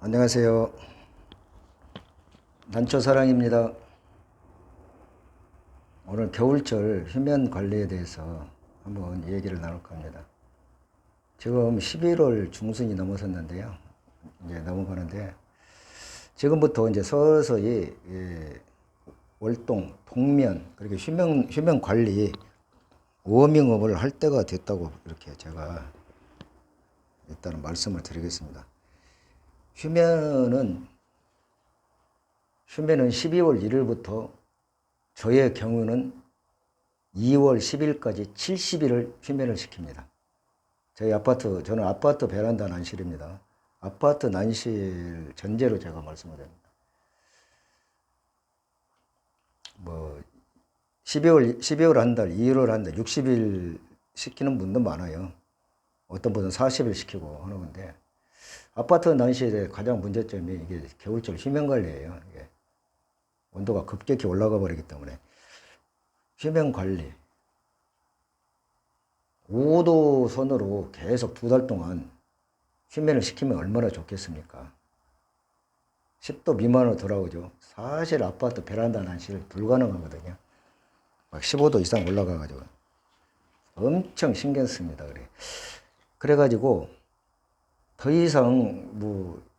안녕하세요. 난초사랑입니다. 오늘 겨울철 휴면 관리에 대해서 한번 얘기를 나눌까 합니다. 지금 11월 중순이 넘어섰는데요. 이제 넘어가는데 지금부터 이제 서서히 월동, 동면, 그리고 휴면 관리, 워밍업을 할 때가 됐다고 이렇게 제가 일단은 말씀을 드리겠습니다. 휴면은 12월 1일부터 저의 경우는 2월 10일까지 70일을 휴면을 시킵니다. 저는 아파트 베란다 난실입니다. 아파트 난실 전제로 제가 말씀을 드립니다. 12월 한 달, 2월 한 달, 60일 시키는 분도 많아요. 어떤 분은 40일 시키고 하는 건데, 아파트 난실의 가장 문제점이 이게 겨울철 휴면 관리예요. 이게 온도가 급격히 올라가 버리기 때문에. 휴면 관리. 5도 선으로 계속 2달 동안 휴면을 시키면 얼마나 좋겠습니까? 10도 미만으로 돌아오죠. 사실 아파트 베란다 난실 불가능하거든요. 막 15도 이상 올라가가지고 엄청 신경 씁니다. 그래가지고 더 이상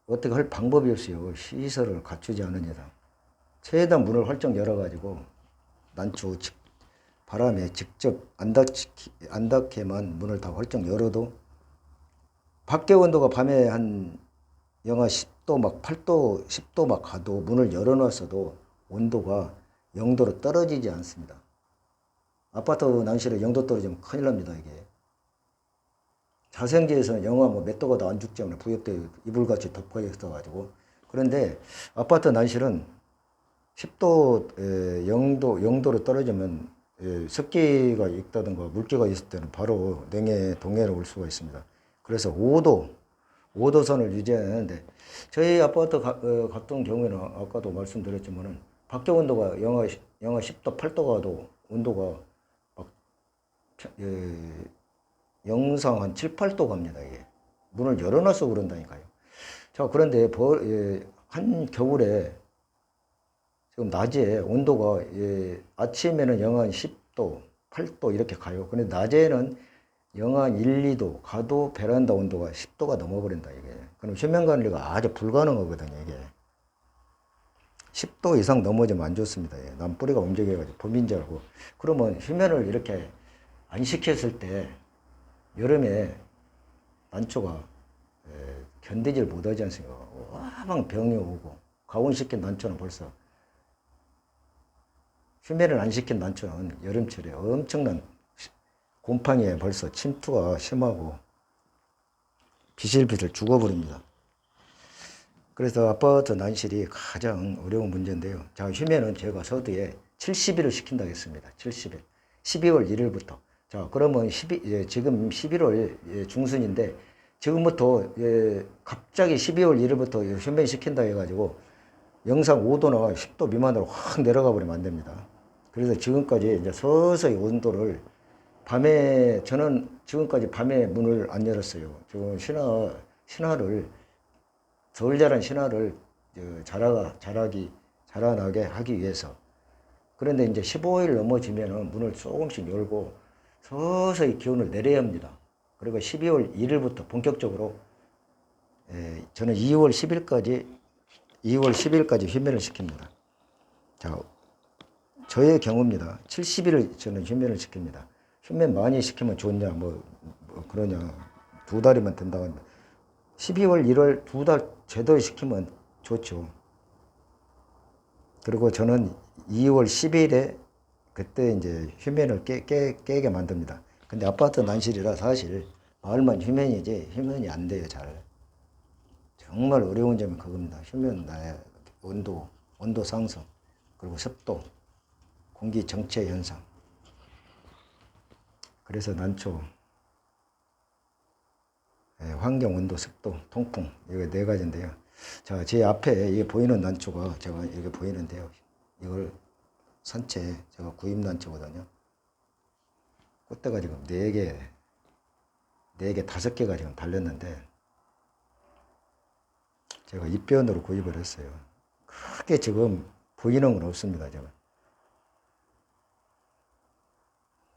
어떻게 할 방법이 없어요. 시설을 갖추지 않은 이상. 최대한 문을 활짝 열어가지고 난초 바람에 직접 안 닿게만 문을 다 활짝 열어도 밖에 온도가 밤에 한 영하 10도 막 8도 10도 막 가도 문을 열어놨어도 온도가 0도로 떨어지지 않습니다. 아파트 난실에 0도 떨어지면 큰일 납니다. 이게 자생지에서는 영하 몇 도가 더 안 죽지 않아요. 부엽대 이불같이 덮어 있어가지고. 그런데 아파트 난실은 10도 0도로 떨어지면 습기가 있다든가 물기가 있을 때는 바로 냉해 동해로 올 수가 있습니다. 그래서 5도 선을 유지하는데 저희 아파트 같은 경우에는 아까도 말씀드렸지만은 밖에 온도가 영하 10도 8도 가도 온도가 막 영상 한 7, 8도 갑니다. 이게 문을 열어놔서 그런다니까요. 자, 그런데 한 겨울에 지금 낮에 온도가 아침에는 영하 10도, 8도 이렇게 가요. 근데 낮에는 영하 1, 2도 가도 베란다 온도가 10도가 넘어버린다 이게. 그럼 휴면 관리가 아주 불가능하거든요 이게. 10도 이상 넘어지면 안 좋습니다. 남뿌리가 움직여가지고 범인 줄 알고. 그러면 휴면을 이렇게 안 시켰을 때 여름에 난초가 견디질 못하지 않습니까? 와방 병이 오고 가온시킨 난초는 벌써 휴면을 안 시킨 난초는 여름철에 엄청난 곰팡이에 벌써 침투가 심하고 비실비실 죽어버립니다. 그래서 아파트 난실이 가장 어려운 문제인데요. 자, 휴면은 제가 서두에 70일을 시킨다고 했습니다. 70일. 12월 1일부터. 자, 그러면 지금 11월 중순인데 지금부터 갑자기 12월 1일부터 휴면 시킨다 해가지고 영상 5도나 10도 미만으로 확 내려가 버리면 안 됩니다. 그래서 지금까지 이제 서서히 온도를 저는 지금까지 밤에 문을 안 열었어요. 지금 신화를, 서울 자란 신화를 자라나게 하기 위해서. 그런데 이제 15일 넘어지면은 문을 조금씩 열고 서서히 기온을 내려야 합니다. 그리고 12월 1일부터 본격적으로, 저는 2월 10일까지 휴면을 시킵니다. 자, 저의 경우입니다. 70일을 저는 휴면을 시킵니다. 휴면 많이 시키면 좋냐, 그러냐. 2달이면 된다고 합니다. 12월 1월 2달 제대로 시키면 좋죠. 그리고 저는 2월 10일에 그때 이제 휴면을 깨게 만듭니다. 근데 아파트 난실이라 사실 마을만 휴면이지 휴면이 안 돼요, 잘. 정말 어려운 점이 그겁니다. 온도 상승, 그리고 습도, 공기 정체 현상. 그래서 난초, 환경, 온도, 습도, 통풍, 이거 4가지인데요. 자, 제 앞에 이게 보이는 난초가 제가 이렇게 보이는데요. 이걸 산채, 제가 구입 난초거든요. 꽃대가 지금 4개, 5개가 지금 달렸는데, 제가 입변으로 구입을 했어요. 크게 지금 보이는 건 없습니다. 제가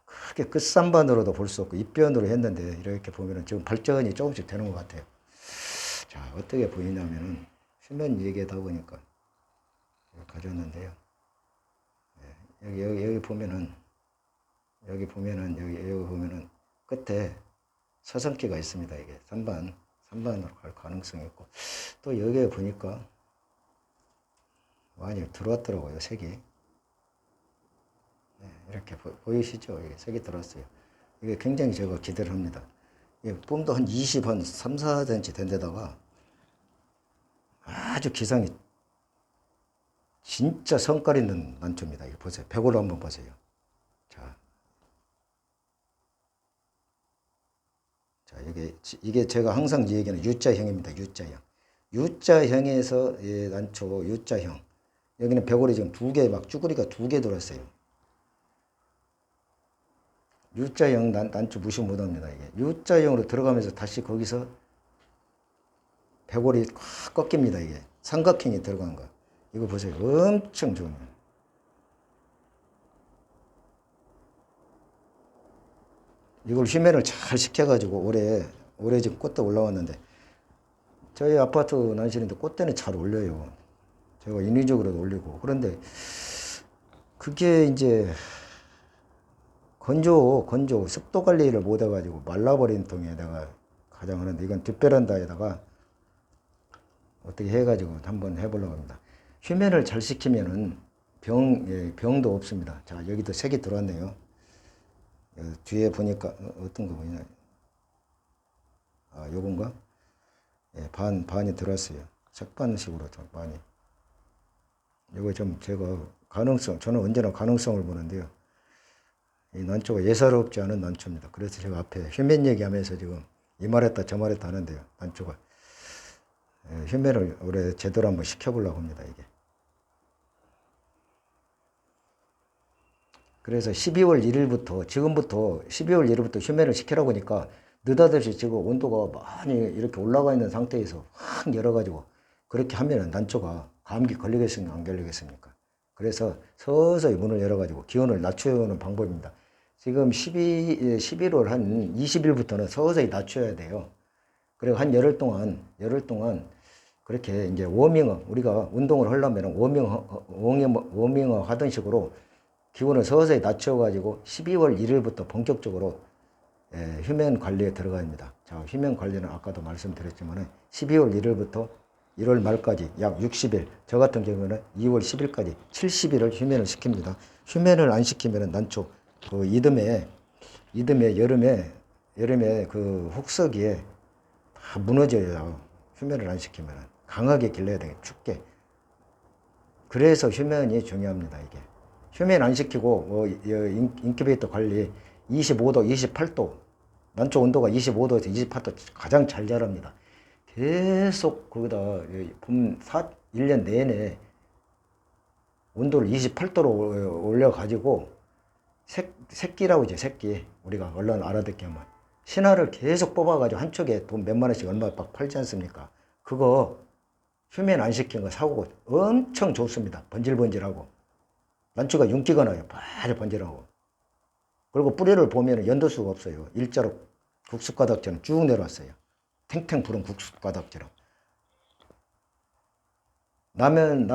크게 끝산반으로도 볼 수 없고 입변으로 했는데 이렇게 보면은 지금 발전이 조금씩 되는 것 같아요. 자, 어떻게 보이냐면은 수면 얘기하다 보니까 가졌는데요. 여기 보면은 여기 보면은 끝에 서성기가 있습니다. 이게 3반으로 갈 가능성이 있고 또 여기에 보니까 많이 들어왔더라고요. 색이. 이렇게 보이시죠? 이게 색이 들어왔어요. 이게 굉장히 제가 기대를 합니다. 뿜도 한 20, 한 3, 4cm 된 데다가 아주 기상이 진짜 성깔 있는 난초입니다. 이거 보세요. 벽으로 한번 보세요. 자, 이게 제가 항상 얘기하는 U자형입니다. U자형. U자형에서 난초 U자형. 여기는 벽걸이 지금 두 개, 막 쭈구리가 두 개 들어왔어요. U자형 난초 무시 못합니다. 이게 U자형으로 들어가면서 다시 거기서 벽걸이 확 꺾입니다. 이게 삼각형이 들어간 거. 이거 보세요. 엄청 좋네요. 이걸 휘면을 잘 시켜가지고 올해 지금 꽃도 올라왔는데 저희 아파트 난실인데 꽃대는 잘 올려요. 제가 인위적으로도 올리고 그런데 그게 이제 건조 습도 관리를 못 해가지고 말라버린 통에다가 가장 하는데 이건 뒷베란다에다가 어떻게 해가지고 한번 해보려고 합니다. 휘면을 잘 시키면은 병도 없습니다. 자, 여기도 색이 들어왔네요. 뒤에 보니까 어떤 거 보이나? 아, 요건가? 예, 반이 들어왔어요. 색반식으로 좀 많이. 이거 좀 제가 저는 언제나 가능성을 보는데요. 이 난초가 예사롭지 않은 난초입니다. 그래서 제가 앞에 휘면 얘기하면서 지금 이 말했다 저 말했다 하는데요. 난초가 휘면을 올해 제대로 한번 시켜보려고 합니다. 이게. 그래서 12월 1일부터 지금부터 12월 1일부터 휘면을 시키라고 하니까 느닷없이 지금 온도가 많이 이렇게 올라가 있는 상태에서 확 열어가지고 그렇게 하면은 난초가 감기 걸리겠습니까? 안 걸리겠습니까? 그래서 서서히 문을 열어가지고 기온을 낮추는 방법입니다. 지금 11월 한 20일부터는 서서히 낮춰야 돼요. 그리고 한 열흘 동안 그렇게 이제 워밍업, 우리가 운동을 하려면 워밍업 하던 식으로 기온을 서서히 낮춰가지고 12월 1일부터 본격적으로 휘면 관리에 들어갑니다. 자, 휘면 관리는 아까도 말씀드렸지만 12월 1일부터 1월 말까지 약 60일, 저 같은 경우는 2월 10일까지 70일을 휘면을 시킵니다. 휘면을 안 시키면 난초, 그 이듬해 여름에 그 혹서기에 다 무너져요. 휘면을 안 시키면 강하게 길러야 되게 춥게. 그래서 휘면이 중요합니다. 이게 휘면 안 시키고 인큐베이터 관리 25도, 28도 난초 온도가 25도에서 28도 가장 잘 자랍니다. 계속 거기다 1년 내내 온도를 28도로 올려가지고 새끼라고 이제 새끼 우리가 얼른 알아듣게 하면 신화를 계속 뽑아가지고 한쪽에 돈 몇만 원씩 얼마 막 팔지 않습니까? 그거 휘면 안 시킨 거 사고 엄청 좋습니다. 번질번질하고 난초가 윤기가 나요. 바로 번질하고. 그리고 뿌리를 보면 연도수가 없어요. 일자로 국숫가닥처럼 쭉 내려왔어요. 탱탱 부른 국숫가닥처럼. 라면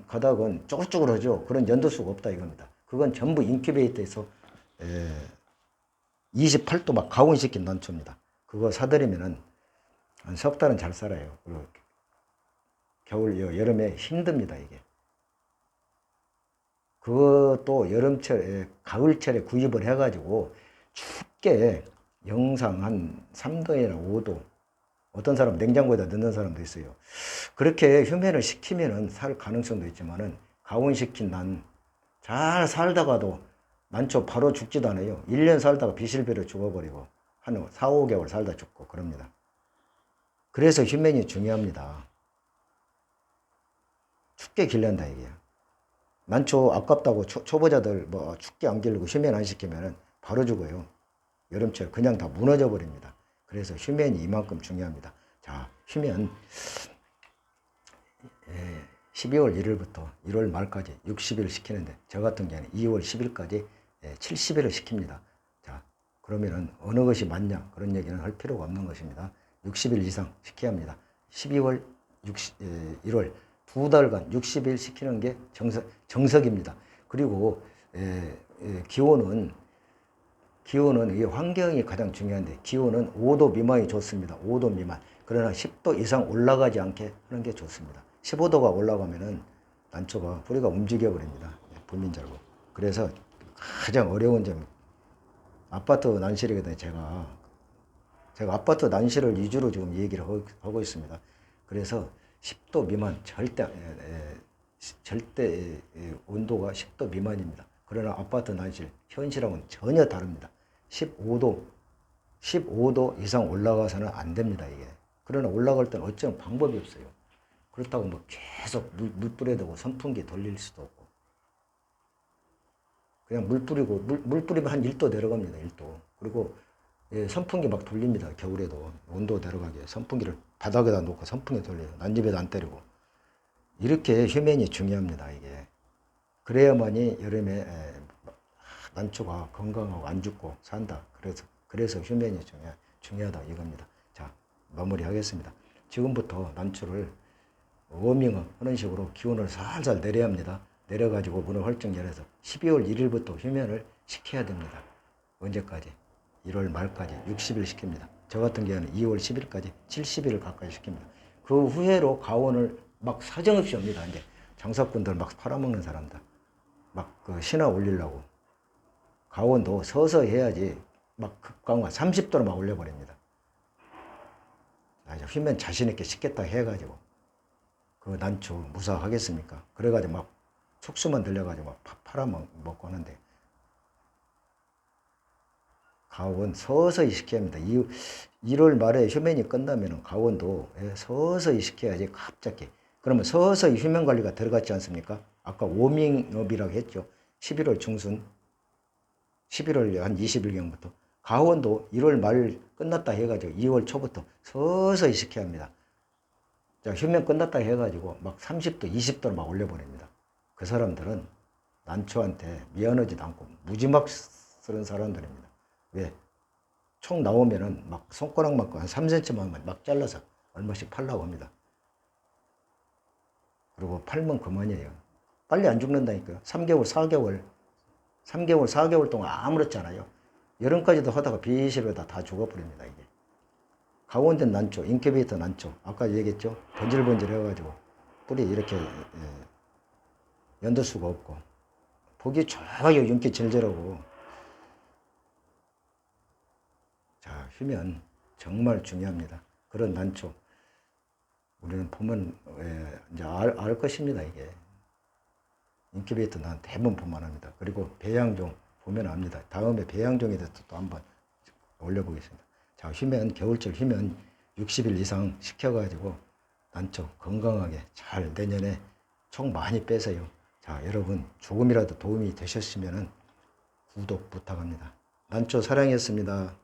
가닥은 쪼글쪼글하죠. 그런 연도수가 없다 이겁니다. 그건 전부 인큐베이터에서 28도 막 가온시킨 난초입니다. 그거 사들이면은 한 석 달은 잘 살아요. 그리고 여름에 힘듭니다 이게. 그것도 여름철에, 가을철에 구입을 해가지고 춥게 영상 한 3도나 5도, 어떤 사람 냉장고에다 넣는 사람도 있어요. 그렇게 휘면을 시키면은 살 가능성도 있지만은 가온시킨 잘 살다가도 난초 바로 죽지도 않아요. 1년 살다가 비실비로 죽어버리고 한 4, 5개월 살다 죽고 그럽니다. 그래서 휘면이 중요합니다. 춥게 길른다 이게. 난초 아깝다고 초보자들 뭐 춥게 안 길르고 휘면 안 시키면 바로 죽어요. 여름철 그냥 다 무너져 버립니다. 그래서 휘면이 이만큼 중요합니다. 자, 휴면 12월 1일부터 1월 말까지 60일 시키는데 저 같은 경우는 2월 10일까지 70일을 시킵니다. 자, 그러면은 어느 것이 맞냐 그런 얘기는 할 필요가 없는 것입니다. 60일 이상 시켜야 합니다. 12월 1월 두 달간 60일 시키는 게 정석입니다. 그리고 기온은 이 환경이 가장 중요한데 기온은 5도 미만이 좋습니다. 5도 미만. 그러나 10도 이상 올라가지 않게 하는 게 좋습니다. 15도가 올라가면은 난초가 뿌리가 움직여 버립니다. 불민절고. 그래서 가장 어려운 점 아파트 난실이거든요. 제가 아파트 난실을 위주로 지금 얘기를 하고 있습니다. 그래서 10도 미만 절대 온도가 10도 미만입니다. 그러나 아파트 난실 현실하고는 전혀 다릅니다. 15도 이상 올라가서는 안 됩니다, 이게. 그러나 올라갈 때는 어쩌면 방법이 없어요. 그렇다고 뭐 계속 물 뿌려야 되고 선풍기 돌릴 수도 없고. 그냥 물 뿌리면 한 1도 내려갑니다, 1도. 그리고 선풍기 막 돌립니다, 겨울에도. 온도 내려가게. 선풍기를 바닥에다 놓고 선풍기 돌려요. 난집에도 안 때리고. 이렇게 휴면이 중요합니다, 이게. 그래야만이 여름에 난초가 건강하고 안 죽고 산다. 그래서 휴면이 중요하다 이겁니다. 자, 마무리하겠습니다. 지금부터 난초를 워밍업 하는 식으로 기온을 살살 내려야 합니다. 내려가지고 문을 활짝 열어서 12월 1일부터 휴면을 시켜야 됩니다. 언제까지? 1월 말까지 60일 시킵니다. 저 같은 경우는 2월 10일까지 70일을 가까이 시킵니다. 그 후회로 가온을 막 사정없이 합니다. 이제 장사꾼들 막 팔아먹는 사람들. 막 그 신화 올리려고. 가온도 서서히 해야지 막 급강화 30도로 막 올려버립니다. 이제 휴면 자신있게 씻겠다 해가지고 그 난초 무사하겠습니까? 그래가지고 막 촉수만 들려가지고 막 팔아먹고 하는데 가온 서서히 시켜야 합니다. 1월 말에 휴면이 끝나면 가온도 서서히 시켜야지 갑자기. 그러면 서서히 휴면 관리가 들어갔지 않습니까? 아까 워밍업이라고 했죠. 11월 중순, 11월 한 20일경부터. 가온도 1월 말 끝났다 해가지고 2월 초부터 서서히 시켜야 합니다. 자, 휴면 끝났다 해가지고 막 30도, 20도로 막 올려버립니다. 그 사람들은 난초한테 미안하지도 않고 무지막 쓰는 사람들입니다. 왜? 총 나오면은 막 손가락만큼 한 3cm만 막 잘라서 얼마씩 팔라고 합니다. 그리고 팔면 그만이에요. 빨리 안 죽는다니까요. 3개월, 4개월 동안 아무렇지 않아요. 여름까지도 하다가 비실로다 다 죽어버립니다, 이게. 가온된 난초, 인큐베이터 난초. 아까 얘기했죠? 번질번질 해가지고 뿌리 이렇게 연들 수가 없고. 보기 좋아요, 윤기 질질하고. 자, 휴면 정말 중요합니다. 그런 난초. 우리는 보면 이제 알 것입니다, 이게. 인큐베이터 난 대부분 보면 합니다. 그리고 배양종 보면 압니다. 다음에 배양종에 대해서 또 한번 올려보겠습니다. 자, 휴면, 겨울철 휴면 60일 이상 시켜가지고 난초 건강하게 잘 내년에 총 많이 빼세요. 자, 여러분 조금이라도 도움이 되셨으면 구독 부탁합니다. 난초 사랑했습니다.